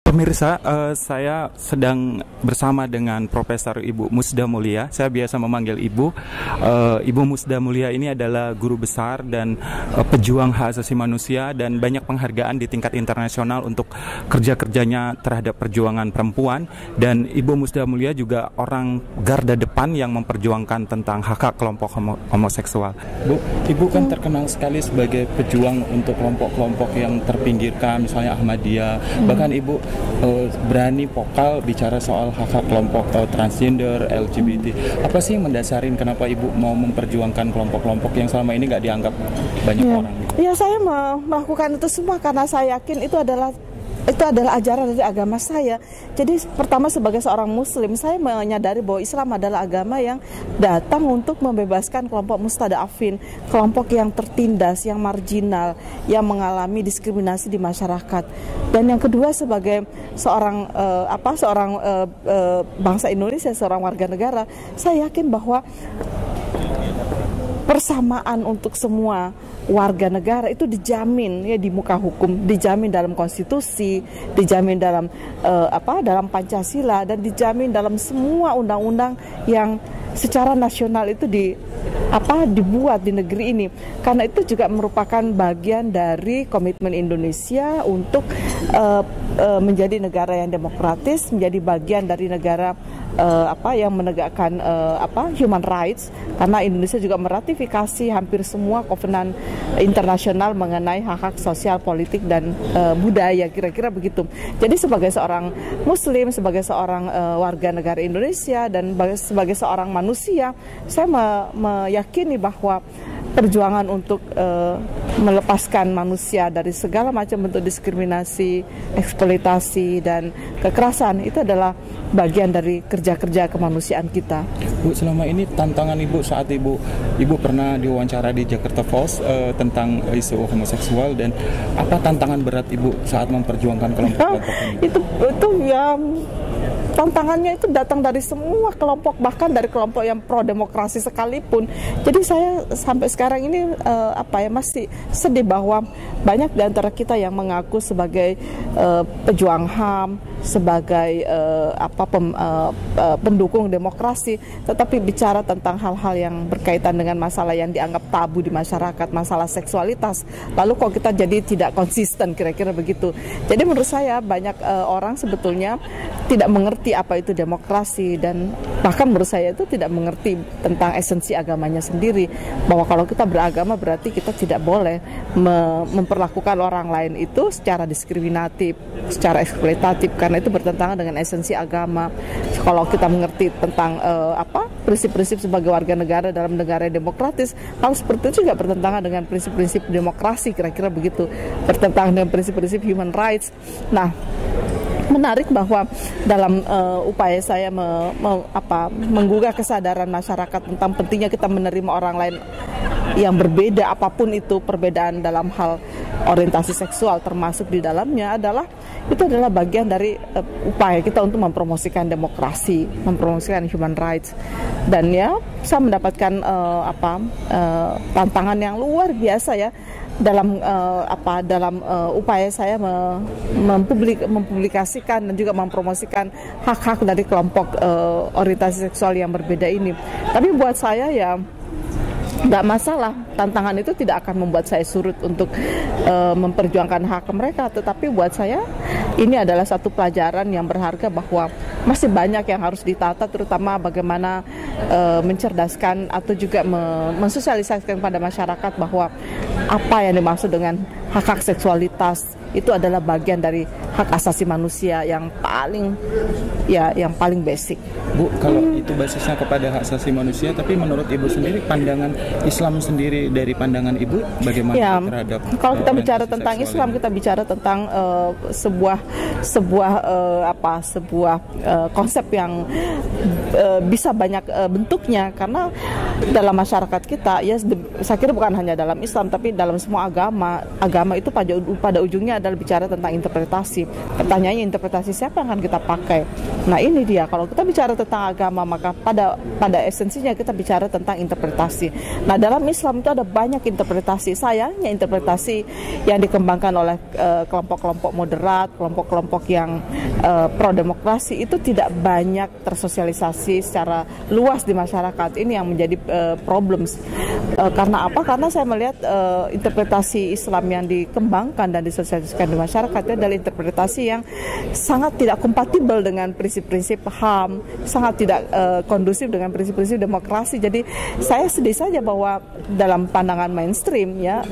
Pemirsa, saya sedang bersama dengan Profesor Ibu Musda Mulia. Saya biasa memanggil Ibu. Ibu Musda Mulia ini adalah guru besar dan pejuang hak asasi manusia dan banyak penghargaan di tingkat internasional untuk kerja-kerjanya terhadap perjuangan perempuan. Dan Ibu Musda Mulia juga orang garda depan yang memperjuangkan tentang hak-hak kelompok homoseksual. Bu, Ibu kan terkenal sekali sebagai pejuang untuk kelompok-kelompok yang terpinggirkan, misalnya Ahmadiyah. Bahkan Ibu berani vokal bicara soal hak-hak kelompok transgender, LGBT. Apa sih yang mendasarin kenapa Ibu mau memperjuangkan kelompok-kelompok yang selama ini nggak dianggap banyak orang? Ya, saya melakukan itu semua karena saya yakin itu adalah ajaran dari agama saya. Jadi pertama, sebagai seorang muslim, saya menyadari bahwa Islam adalah agama yang datang untuk membebaskan kelompok mustadafin, kelompok yang tertindas, yang marginal, yang mengalami diskriminasi di masyarakat. Dan yang kedua, sebagai seorang bangsa Indonesia, seorang warga negara, saya yakin bahwa persamaan untuk semua warga negara itu dijamin ya di muka hukum, dijamin dalam konstitusi, dijamin dalam dalam Pancasila, dan dijamin dalam semua undang-undang yang secara nasional itu dibuat di negeri ini. Karena itu juga merupakan bagian dari komitmen Indonesia untuk menjadi negara yang demokratis, menjadi bagian dari negara yang menegakkan human rights, karena Indonesia juga meratifikasi hampir semua kovenan internasional mengenai hak-hak sosial, politik, dan budaya, kira-kira begitu. Jadi sebagai seorang muslim, sebagai seorang warga negara Indonesia, dan sebagai seorang manusia, saya meyakini bahwa perjuangan untuk melepaskan manusia dari segala macam bentuk diskriminasi, eksploitasi, dan kekerasan itu adalah bagian dari kerja-kerja kemanusiaan kita. Bu, selama ini tantangan Ibu saat Ibu pernah diwawancara di Jakarta Post tentang isu homoseksual, dan apa tantangan berat Ibu saat memperjuangkan kelompok-kelompok ini? Itu ya, tantangannya itu datang dari semua kelompok, bahkan dari kelompok yang pro demokrasi sekalipun. Jadi saya sampai sekarang ini masih sedih bahwa banyak di antara kita yang mengaku sebagai pejuang HAM, sebagai pendukung demokrasi, tetapi bicara tentang hal-hal yang berkaitan dengan masalah yang dianggap tabu di masyarakat, masalah seksualitas, lalu kok kita jadi tidak konsisten, kira-kira begitu. Jadi menurut saya banyak orang sebetulnya tidak mengerti apa itu demokrasi, dan bahkan menurut saya itu tidak mengerti tentang esensi agamanya sendiri, bahwa kalau kita beragama berarti kita tidak boleh memperlakukan orang lain itu secara diskriminatif, secara eksploitatif, karena itu bertentangan dengan esensi agama. Kalau kita mengerti tentang prinsip-prinsip sebagai warga negara dalam negara yang demokratis, hal seperti itu juga bertentangan dengan prinsip-prinsip demokrasi, kira-kira begitu, bertentangan dengan prinsip-prinsip human rights. Nah, menarik bahwa dalam upaya saya menggugah kesadaran masyarakat tentang pentingnya kita menerima orang lain yang berbeda, apapun itu perbedaan dalam hal orientasi seksual termasuk di dalamnya, itu adalah bagian dari upaya kita untuk mempromosikan demokrasi, mempromosikan human rights. Dan ya, saya mendapatkan tantangan yang luar biasa ya dalam upaya saya mempublikasikan dan juga mempromosikan hak-hak dari kelompok orientasi seksual yang berbeda ini. Tapi buat saya ya nggak masalah, tantangan itu tidak akan membuat saya surut untuk memperjuangkan hak mereka, tetapi buat saya ini adalah satu pelajaran yang berharga bahwa masih banyak yang harus ditata, terutama bagaimana mencerdaskan atau juga mensosialisasikan pada masyarakat bahwa apa yang dimaksud dengan hak-hak seksualitas itu adalah bagian dari hak asasi manusia yang paling basic. Bu, kalau itu basisnya kepada hak asasi manusia, tapi menurut Ibu sendiri, pandangan Islam sendiri dari pandangan Ibu bagaimana terhadap? Kalau kita bicara tentang Islam, kita bicara tentang sebuah konsep yang bisa banyak bentuknya, karena dalam masyarakat kita ya, saya kira bukan hanya dalam Islam tapi dalam semua agama itu pada ujungnya adalah bicara tentang interpretasi. Pertanyaannya interpretasi siapa yang akan kita pakai? Nah ini dia, kalau kita bicara tentang agama maka pada esensinya kita bicara tentang interpretasi. Nah dalam Islam itu ada banyak interpretasi. Sayangnya interpretasi yang dikembangkan oleh kelompok-kelompok moderat, kelompok-kelompok yang pro demokrasi itu tidak banyak tersosialisasi secara luas di masyarakat. Ini yang menjadi problems. Karena apa? Karena saya melihat interpretasi Islam yang dikembangkan dan disosialisasikan di masyarakat itu adalah interpretasi yang sangat tidak kompatibel dengan prinsip-prinsip HAM, sangat tidak kondusif dengan prinsip-prinsip demokrasi. Jadi saya sedih saja bahwa dalam pandangan mainstream ya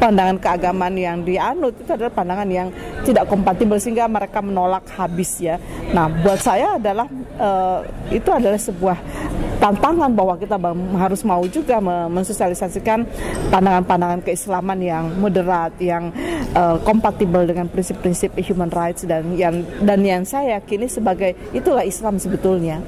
pandangan keagamaan yang dianut itu adalah pandangan yang tidak kompatibel sehingga mereka menolak habis ya. Nah buat saya adalah itu adalah sebuah tantangan bahwa kita harus mau juga mensosialisasikan pandangan-pandangan keislaman yang moderat, yang kompatibel dengan prinsip-prinsip human rights dan yang saya yakini sebagai itulah Islam sebetulnya.